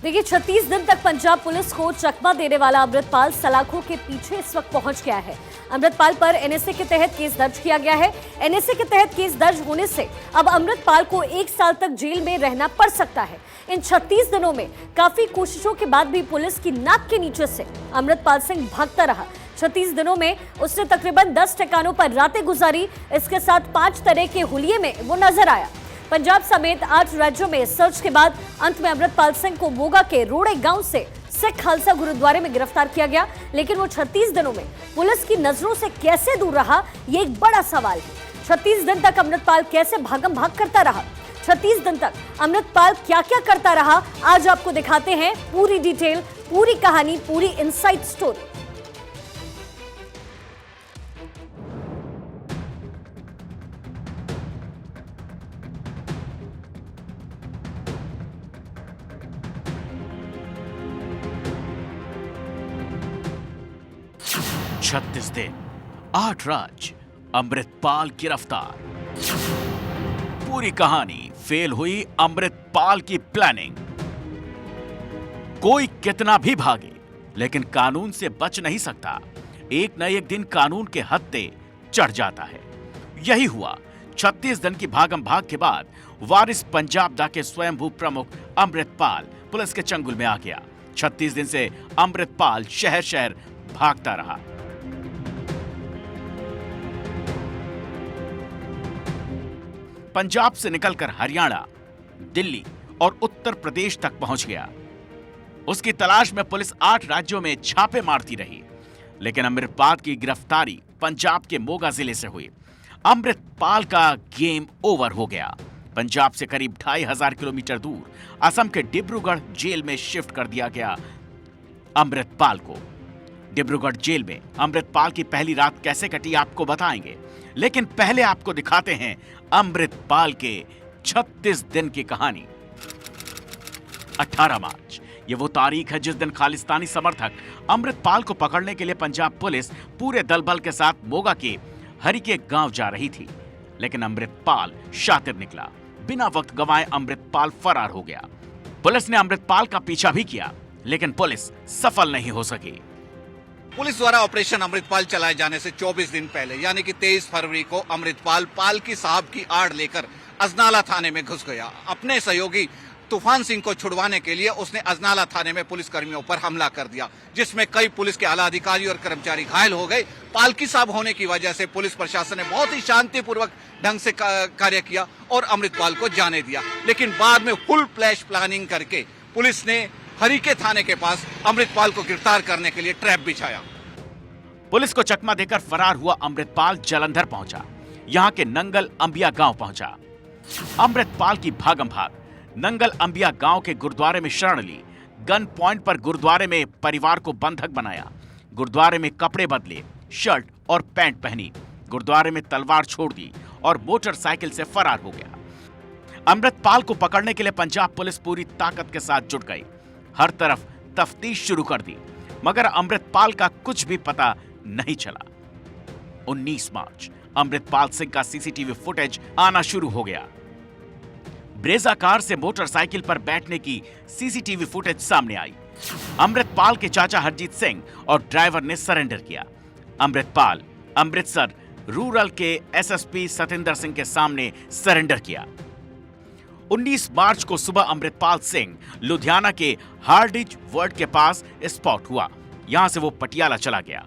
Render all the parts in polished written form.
देखिए 36 दिन तक पंजाब पुलिस को चकमा देने वाला अमृतपाल सलाखों के पीछे इस वक्त पहुंच गया है। अमृतपाल पर एनएसए के तहत केस दर्ज किया गया है। एनएसए के तहत केस दर्ज होने से अब अमृतपाल को 1 साल तक जेल में रहना पड़ सकता है। इन 36 दिनों में काफी कोशिशों के बाद भी पुलिस की नाक के नीचे से अमृतपाल सिंह भागता रहा। 36 दिनों में उसने तकरीबन 10 ठिकानों पर रातें गुजारी। इसके साथ 5 तरह के हुलिये में वो नजर आया। पंजाब समेत 8 राज्यों में सर्च के बाद अंत में अमृतपाल सिंह को मोगा के रोड़े गांव से सिख खालसा गुरुद्वारे में गिरफ्तार किया गया। लेकिन वो 36 दिनों में पुलिस की नजरों से कैसे दूर रहा, ये एक बड़ा सवाल है। 36 दिन तक अमृतपाल कैसे भागम भाग करता रहा, 36 दिन तक अमृतपाल क्या क्या करता रहा, आज आपको दिखाते हैं पूरी डिटेल, पूरी कहानी, पूरी इनसाइड स्टोरी। छत्तीस दिन, 8 राज्य, अमृतपाल गिरफ्तार। पूरी कहानी फेल हुई अमृतपाल की प्लानिंग। कोई कितना भी भागे लेकिन कानून से बच नहीं सकता। एक न एक दिन कानून के हत्थे चढ़ जाता है। यही हुआ। 36 दिन की भागम भाग के बाद वारिस पंजाब दा के स्वयंभू प्रमुख अमृतपाल पुलिस के चंगुल में आ गया। 36 दिन से अमृतपाल शहर शहर भागता रहा। पंजाब से निकलकर हरियाणा, दिल्ली और उत्तर प्रदेश तक पहुंच गया। उसकी तलाश में पुलिस 8 राज्यों में छापे मारती रही, लेकिन अमृतपाल की गिरफ्तारी पंजाब के मोगा जिले से हुई। अमृतपाल का गेम ओवर हो गया। पंजाब से करीब 2500 किलोमीटर दूर असम के डिब्रूगढ़ जेल में शिफ्ट कर दिया गया अमृतपाल को। डिब्रूगढ़ जेल में अमृतपाल की पहली रात कैसे कटी आपको बताएंगे, लेकिन पहले आपको दिखाते हैं अमृतपाल के 36 दिन की कहानी। 18 मार्च, ये वो तारीख है जिस दिन खालिस्तानी समर्थक अमृतपाल को पकड़ने के लिए पंजाब पुलिस पूरे दल बल के साथ मोगा के हरिके गांव जा रही थी। लेकिन अमृतपाल शातिर निकला। बिना वक्त गंवाए अमृतपाल फरार हो गया। पुलिस ने अमृतपाल का पीछा भी किया, लेकिन पुलिस सफल नहीं हो सकी। पुलिस द्वारा ऑपरेशन अमृतपाल चलाए जाने से 24 दिन पहले यानी कि 23 फरवरी को अमृतपाल पालकी साहब की आड़ लेकर अजनाला थाने में घुस गया। अपने सहयोगी तूफान सिंह को छुड़वाने के लिए उसने अजनाला थाने में पुलिस कर्मियों पर हमला कर दिया, जिसमें कई पुलिस के आला अधिकारी और कर्मचारी घायल हो गए। पालकी साहब होने की वजह से पुलिस प्रशासन ने बहुत ही शांतिपूर्वक ढंग से कार्य किया और अमृतपाल को जाने दिया। लेकिन बाद में फुल फ्लैश प्लानिंग करके पुलिस ने हरिके थाने के पास अमृतपाल को गिरफ्तार करने के लिए ट्रैप बिछाया। पुलिस को चकमा देकर फरार हुआ अमृतपाल जालंधर पहुंचा। यहां के नंगल अंबिया गांव पहुंचा। अमृतपाल की भागम भाग। नंगल अंबिया गांव के गुरुद्वारे में शरण ली। गन पॉइंट पर गुरुद्वारे में परिवार को बंधक बनाया। गुरुद्वारे में कपड़े बदले, शर्ट और पैंट पहनी। गुरुद्वारे में तलवार छोड़ दी और मोटरसाइकिल से फरार हो गया। अमृतपाल को पकड़ने के लिए पंजाब पुलिस पूरी ताकत के साथ जुट गई। हर तरफ तफ्तीश शुरू कर दी, मगर अमृतपाल का कुछ भी पता नहीं चला। 19 मार्च, अमृतपाल सिंह का सीसीटीवी फुटेज आना शुरू हो गया। ब्रेजा कार से मोटरसाइकिल पर बैठने की सीसीटीवी फुटेज सामने आई। अमृतपाल के चाचा हरजीत सिंह और ड्राइवर ने सरेंडर किया। अमृतपाल अमृतसर रूरल के एसएसपी सतिंदर सिंह के सामने सरेंडर किया। 19 मार्च को सुबह अमृतपाल सिंह लुधियाना के हार्डिज वर्ड के पास स्पॉट हुआ। यहां से वो पटियाला चला गया।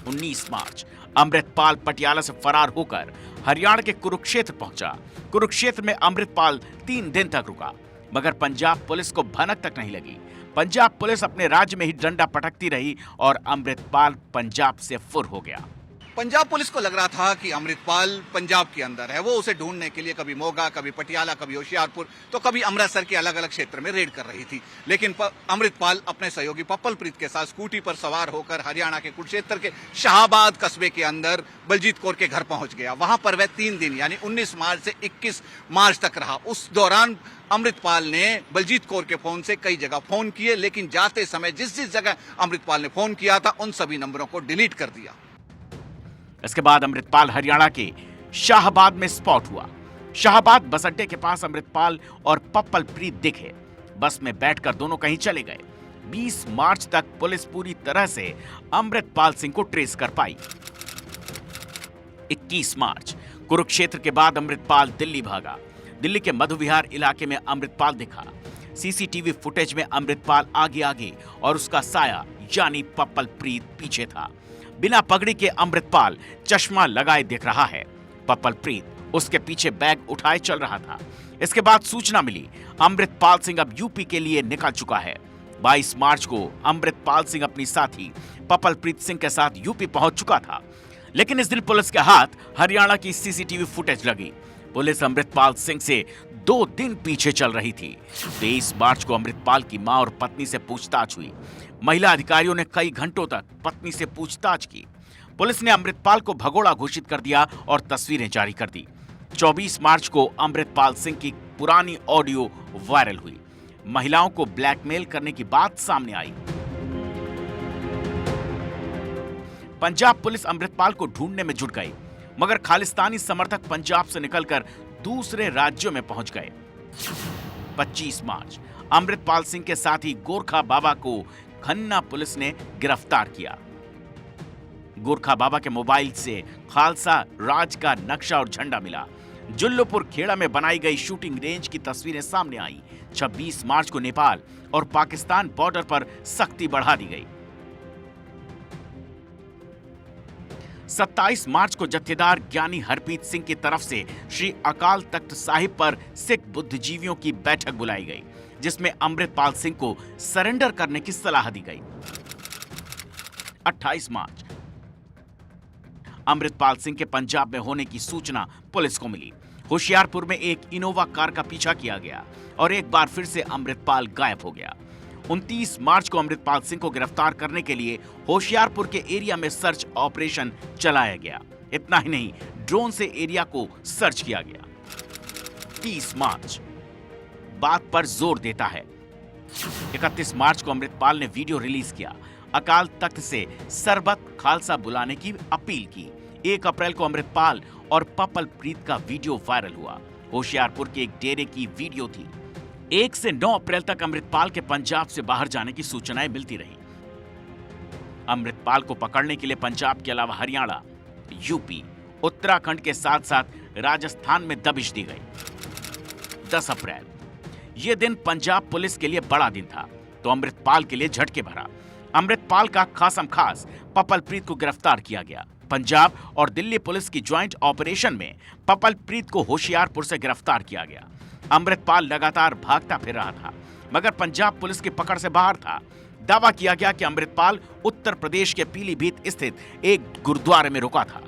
19 मार्च, अमृतपाल पटियाला से फरार होकर हरियाणा के कुरुक्षेत्र पहुंचा। कुरुक्षेत्र में अमृतपाल 3 दिन तक रुका, मगर पंजाब पुलिस को भनक तक नहीं लगी। पंजाब पुलिस अपने राज्य में ही डंडा पटकती रही और अमृतपाल पंजाब से फुर हो गया। पंजाब पुलिस को लग रहा था कि अमृतपाल पंजाब के अंदर है। वो उसे ढूंढने के लिए कभी मोगा, कभी पटियाला, कभी होशियारपुर, तो कभी अमृतसर के अलग अलग क्षेत्र में रेड कर रही थी। लेकिन अमृतपाल अपने सहयोगी पप्पलप्रीत के साथ स्कूटी पर सवार होकर हरियाणा के कुरुक्षेत्र के शाहबाद कस्बे के अंदर बलजीत कौर के घर पहुंच गया। वहां पर वह 3 दिन यानी 19 मार्च से 21 मार्च तक रहा। उस दौरान अमृतपाल ने बलजीत कौर के फोन से कई जगह फोन किए, लेकिन जाते समय जिस जिस जगह अमृतपाल ने फोन किया था उन सभी नंबरों को डिलीट कर दिया। इसके बाद अमृतपाल हरियाणा के शाहबाद में स्पॉट हुआ। शाहबाद बस अड्डे के पास अमृतपाल और पप्पलप्रीत दिखे। बस में बैठकर दोनों कहीं चले गए। 20 मार्च तक पुलिस पूरी तरह से अमृतपाल सिंह को ट्रेस कर पाई। 21 मार्च कुरुक्षेत्र के बाद अमृतपाल दिल्ली भागा। दिल्ली के मधु विहार इलाके में अमृतपाल दिखा। सीसीटीवी फुटेज में अमृतपाल आगे आगे और उसका साया यानी पप्पल प्रीत पीछे था। बिना पगड़ी के अमृतपाल चश्मा लगाए दिख रहा है। पप्पल प्रीत उसके पीछे बैग उठाए चल रहा था। इसके बाद सूचना मिली अमृतपाल सिंह अब यूपी के लिए निकल चुका है। 22 मार्च को अमृतपाल सिंह अपनी साथी पप्पल प्रीत सिंह के साथ यूपी पहुंच चुका था, लेकिन इस दिन पुलिस के हाथ हरियाणा की सीसीटीवी फुटेज लगी। पुलिस अमृतपाल सिंह से 2 दिन पीछे चल रही थी। 23 मार्च को अमृतपाल की मां और पत्नी से पूछताछ हुई। महिला अधिकारियों ने कई घंटों तक पत्नी से पूछताछ की। पुलिस ने अमृतपाल को भगोड़ा घोषित कर दिया और तस्वीरें जारी कर दी। 24 मार्च को अमृतपाल सिंह की पुरानी ऑडियो वायरल हुई। महिलाओं को ब्लैकमेल करने की बात सामने आई। पंजाब पुलिस अमृतपाल को ढूंढने में जुट गई, मगर खालिस्तानी समर्थक पंजाब से निकलकर दूसरे राज्यों में पहुंच गए। 25 मार्च अमृतपाल सिंह के साथी गोरखा बाबा को खन्ना पुलिस ने गिरफ्तार किया। गोरखा बाबा के मोबाइल से खालसा राज का नक्शा और झंडा मिला। जुल्लुपुर खेड़ा में बनाई गई शूटिंग रेंज की तस्वीरें सामने आई। 26 मार्च को नेपाल और पाकिस्तान बॉर्डर पर सख्ती बढ़ा दी गई। 27 मार्च को जत्थेदार ज्ञानी हरप्रीत सिंह की तरफ से श्री अकाल तख्त साहिब पर सिख बुद्धिजीवियों की बैठक बुलाई गई, जिसमें अमृतपाल सिंह को सरेंडर करने की सलाह दी गई। 28 मार्च अमृतपाल सिंह के पंजाब में होने की सूचना पुलिस को मिली। होशियारपुर में एक इनोवा कार का पीछा किया गया और एक बार फिर से अमृतपाल गायब हो गया। 29 मार्च को अमृतपाल सिंह को गिरफ्तार करने के लिए होशियारपुर के एरिया में सर्च ऑपरेशन चलाया गया। इतना ही नहीं, ड्रोन से एरिया को सर्च किया गया। 30 मार्च बात पर जोर देता है। 31 मार्च को अमृतपाल ने वीडियो रिलीज किया। अकाल तख्त से सरबत खालसा बुलाने की अपील की। 1 अप्रैल को अमृतपाल और पप्पल प्रीत का वीडियो वायरल हुआ। होशियारपुर के एक डेरे की वीडियो थी। 1 से 9 अप्रैल तक अमृतपाल के पंजाब से बाहर जाने की सूचनाएं मिलती रही। अमृतपाल को पकड़ने के लिए पंजाब के अलावा हरियाणा, यूपी, उत्तराखंड के साथ साथ राजस्थान में दबिश दी गई। 10 अप्रैल यह दिन पंजाब पुलिस के लिए बड़ा दिन था, तो अमृतपाल के लिए झटके भरा। अमृतपाल का खासम खास पप्पल प्रीत को गिरफ्तार किया गया। पंजाब और दिल्ली पुलिस की ज्वाइंट ऑपरेशन में पप्पल प्रीत को होशियारपुर से गिरफ्तार किया गया। अमृतपाल लगातार भागता फिर रहा था, मगर पंजाब पुलिस की पकड़ से बाहर था। दावा किया गया कि अमृतपाल उत्तर प्रदेश के पीलीभीत स्थित एक गुरुद्वारे में रुका था।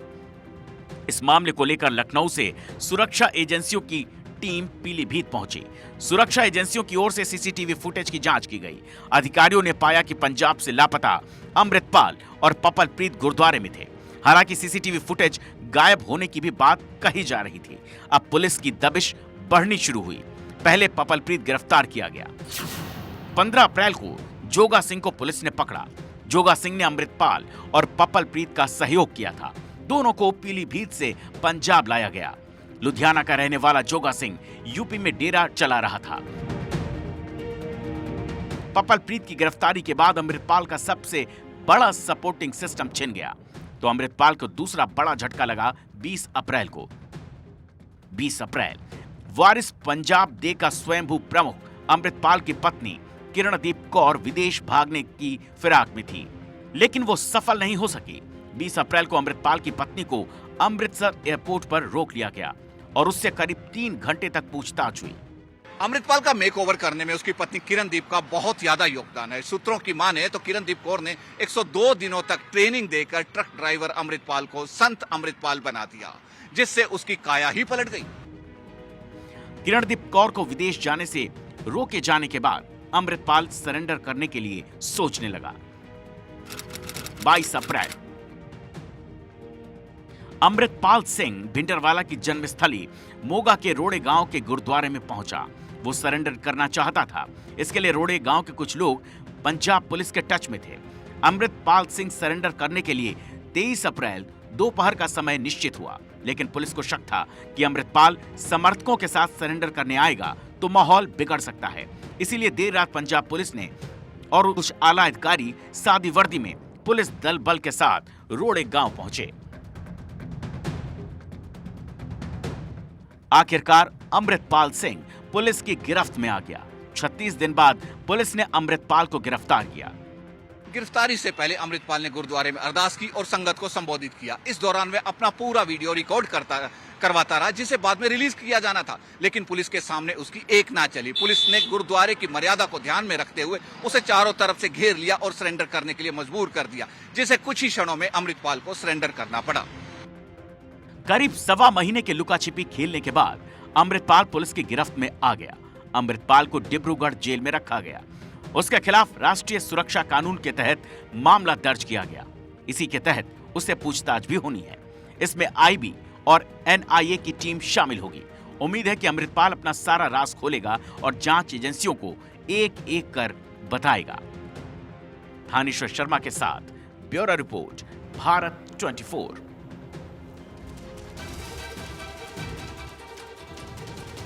इस मामले को लेकर लखनऊ से सुरक्षा एजेंसियों की टीम पीलीभीत पहुंची। सुरक्षा एजेंसियों की ओर से सीसीटीवी फुटेज की जांच की गई। अधिकारियों ने पाया कि पंजाब से लापता अमृतपाल और पप्पल प्रीत गुरुद्वारे में थे। हालांकि सीसीटीवी फुटेज गायब होने की भी बात कही जा रही थी। अब पुलिस की दबिश बढ़नी शुरू हुई। पहले पप्पल प्रीत गिरफ्तार किया गया। 15 अप्रैल को जोगा सिंह को पुलिस ने पकड़ा। जोगा सिंह ने अमृतपाल और पप्पल प्रीत का सहयोग किया था। दोनों को पीलीभीत से पंजाब लाया गया। लुधियाना का रहने वाला जोगा सिंह यूपी में डेरा चला रहा था। पप्पल प्रीत की गिरफ्तारी के बाद अमृतपाल का सबसे बड़ा सपोर्टिंग सिस्टम छिन गया, तो अमृतपाल को दूसरा बड़ा झटका लगा 20 अप्रैल को। 20 अप्रैल वारिस पंजाब दे का स्वयंभू प्रमुख अमृतपाल की पत्नी किरणदीप कौर विदेश भागने की फिराक में थी, लेकिन वो सफल नहीं हो सकी। 20 अप्रैल को अमृतपाल की पत्नी को अमृतसर एयरपोर्ट पर रोक लिया गया और उससे करीब 3 घंटे तक पूछताछ हुई। अमृतपाल का मेकओवर करने में उसकी पत्नी किरणदीप का बहुत ज्यादा योगदान है। सूत्रों की माने तो किरणदीप कौर ने 102 दिनों तक ट्रेनिंग देकर ट्रक ड्राइवर अमृतपाल को संत अमृतपाल बना दिया, जिससे उसकी काया ही पलट गई। किरणदीप कौर को विदेश जाने से रोके जाने के बाद अमृतपाल सरेंडर करने के लिए सोचने लगा। 22 अप्रैल अमृतपाल सिंह भिंडरवाला की जन्मस्थली मोगा के रोड़े गांव के गुरुद्वारे में पहुंचा। वो सरेंडर करना चाहता था। इसके लिए रोड़े गांव के कुछ लोग पंजाब पुलिस के टच में थे। अमृतपाल सिंह सरेंडर करने के लिए 23 अप्रैल दोपहर का समय निश्चित हुआ, लेकिन पुलिस को शक था कि अमृतपाल समर्थकों के साथ सरेंडर करने आएगा तो माहौल बिगड़ सकता है। इसीलिए देर रात पंजाब पुलिस ने और कुछ आला अधिकारी सादी वर्दी में पुलिस दल बल के साथ रोड़े गांव पहुंचे। आखिरकार अमृतपाल सिंह पुलिस की गिरफ्त में आ गया। 36 दिन बाद पुलिस ने अमृतपाल को गिरफ्तार किया। गिरफ्तारी से पहले अमृतपाल ने गुरुद्वारे में अरदास की और संगत को संबोधित किया। इस दौरान वह अपना पूरा वीडियो रिकॉर्ड करवाता रहा, जिसे बाद में रिलीज किया जाना था, लेकिन पुलिस के सामने उसकी एक ना चली। पुलिस ने गुरुद्वारे की मर्यादा को ध्यान में रखते हुए उसे चारों तरफ से घेर लिया और सरेंडर करने के लिए मजबूर कर दिया, जिसे कुछ ही क्षणों में अमृतपाल को सरेंडर करना पड़ा। करीब 1.25 महीने के लुका छिपी खेलने के बाद अमृतपाल पुलिस की गिरफ्त में आ गया। अमृतपाल को डिब्रूगढ़ जेल में रखा गया। उसके खिलाफ राष्ट्रीय सुरक्षा कानून के तहत मामला दर्ज किया गया। इसी के तहत उससे पूछताछ भी होनी है। इसमें आईबी और एनआईए की टीम शामिल होगी। उम्मीद है कि अमृतपाल अपना सारा राज खोलेगा और जांच एजेंसियों को एक एक कर बताएगा। थानेश्वर शर्मा के साथ ब्यूरो रिपोर्ट, भारत 24।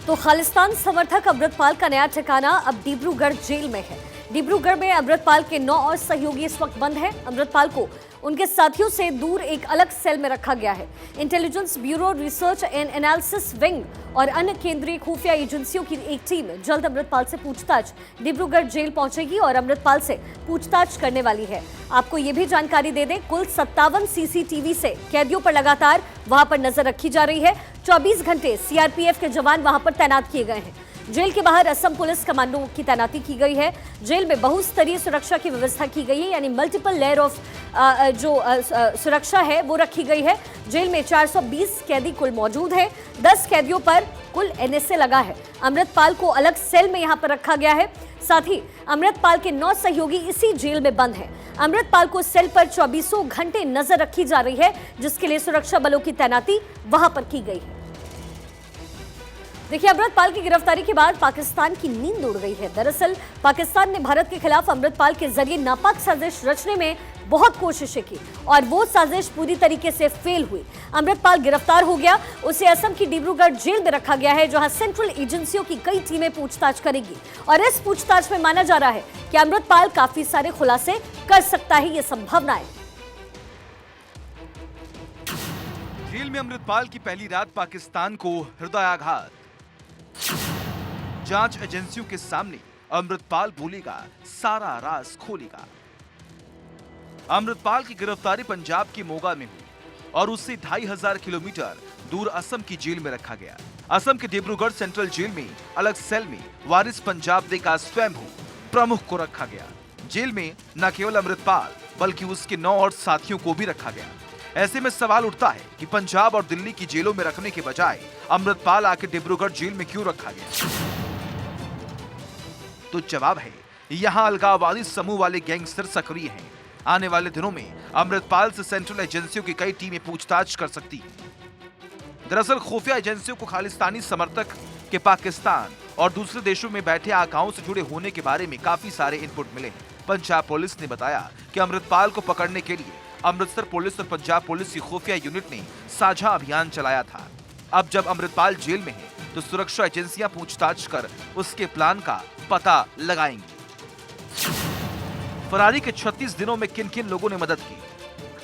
तो खालिस्तान समर्थक अमृतपाल का नया ठिकाना अब डिब्रूगढ़ जेल में है। डिब्रूगढ़ में अमृतपाल के 9 और सहयोगी इस वक्त बंद हैं। अमृतपाल को उनके साथियों से दूर एक अलग सेल में रखा गया है। Intelligence bureau, research and analysis wing और अन्य केंद्रीय खुफिया एजेंसियों की एक टीम जल्द अमृतपाल से पूछताछ डिब्रूगढ़ जेल पहुंचेगी और अमृतपाल से पूछताछ करने वाली है। आपको ये भी जानकारी दे दें, कुल 57 सीसीटीवी से कैदियों पर लगातार वहां पर नजर रखी जा रही है। 24 घंटे सीआरपीएफ के जवान वहां पर तैनात किए गए हैं। जेल के बाहर असम पुलिस कमांडो की तैनाती की गई है। जेल में बहुस्तरीय सुरक्षा की व्यवस्था की गई है, यानी मल्टीपल लेयर ऑफ सुरक्षा है वो रखी गई है। जेल में 420 कैदी कुल मौजूद है। 10 कैदियों पर कुल एनएसए लगा है। अमृतपाल को अलग सेल में यहां पर रखा गया है। साथ ही अमृतपाल के 9 सहयोगी इसी जेल में बंद हैं। अमृतपाल को सेल पर 24 घंटे नजर रखी जा रही है, जिसके लिए सुरक्षा बलों की तैनाती वहां पर की गई है। देखिए, अमृतपाल की गिरफ्तारी के बाद पाकिस्तान की नींद उड़ गई है। दरअसल पाकिस्तान ने भारत के खिलाफ अमृतपाल के जरिए नापाक साजिश रचने में बहुत कोशिशें की और वो साजिश पूरी तरीके से फेल हुई। अमृतपाल गिरफ्तार हो गया। उसे असम की डिब्रूगढ़ जेल में रखा गया है, जहां सेंट्रल एजेंसियों की कई टीमें पूछताछ करेगी और इस पूछताछ में माना जा रहा है कि अमृतपाल काफी सारे खुलासे कर सकता है, ये संभावना है। जेल में अमृतपाल की पहली रात पाकिस्तान को हृदयाघात। जांच एजेंसियों के सामने अमृतपाल बोलेगा, सारा राज खोलेगा। अमृतपाल की गिरफ्तारी पंजाब के मोगा में हुई और उसे 2500 किलोमीटर दूर असम की जेल में रखा गया। असम के डिब्रूगढ़ सेंट्रल जेल में अलग सेल में वारिस पंजाब दे का स्वयंभू प्रमुख को रखा गया। जेल में न केवल अमृतपाल बल्कि उसके 9 और साथियों को भी रखा गया। ऐसे में सवाल उठता है कि पंजाब और दिल्ली की जेलों में रखने के बजाय अमृतपाल आके डिब्रूगढ़ जेल में क्यों रखा गया? तो जवाब है, यहाँ अलगाववादी समूह वाले गैंगस्टर सक्रिय हैं। आने वाले दिनों में अमृतपाल से सेंट्रल एजेंसियों की कई टीमें पूछताछ कर सकती हैं। दरअसल खुफिया एजेंसियों को खालिस्तानी समर्थक के पाकिस्तान और दूसरे देशों में बैठे आकाओं से जुड़े होने के बारे में काफी सारे इनपुट मिले हैं। पंजाब पुलिस ने बताया कि अमृतपाल को पकड़ने के लिए अमृतसर पुलिस और पंजाब पुलिस की खुफिया यूनिट ने साझा अभियान चलाया था। अब जब अमृतपाल जेल में है तो सुरक्षा एजेंसियां पूछताछ कर उसके प्लान का पता लगाएंगी। फरारी के 36 दिनों में किन किन लोगों ने मदद की?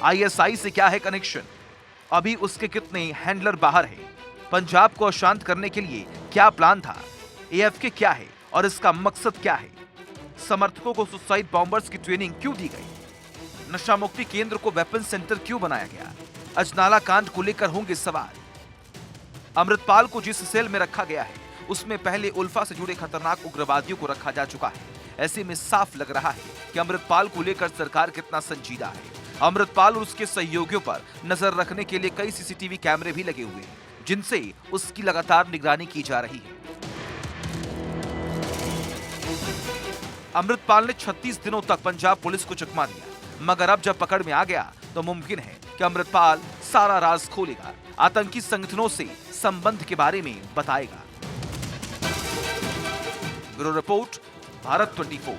आईएसआई से क्या है कनेक्शन? अभी उसके कितने हैंडलर बाहर हैं? पंजाब को अशांत करने के लिए क्या प्लान था? एएफके क्या है और इसका मकसद क्या है? समर्थकों को सुसाइड बॉम्बर्स की ट्रेनिंग क्यों दी गई? नशा मुक्ति केंद्र को वेपन सेंटर क्यों बनाया गया? अजनाला कांड को लेकर होंगे सवाल। अमृतपाल को जिस सेल में रखा गया है उसमें पहले उल्फा से जुड़े खतरनाक उग्रवादियों को रखा जा चुका है। ऐसे में साफ लग रहा है कि अमृतपाल को लेकर सरकार कितना संजीदा है। अमृतपाल और उसके सहयोगियों पर नजर रखने के लिए कई सीसीटीवी कैमरे भी लगे हुए हैं, जिनसे उसकी लगातार निगरानी की जा रही है। अमृतपाल ने 36 दिनों तक पंजाब पुलिस को चकमा दिया, मगर अब जब पकड़ में आ गया तो मुमकिन है कि अमृतपाल सारा राज खोलेगा, आतंकी संगठनों से संबंध के बारे में बताएगा। Bureau report, Bharat 24।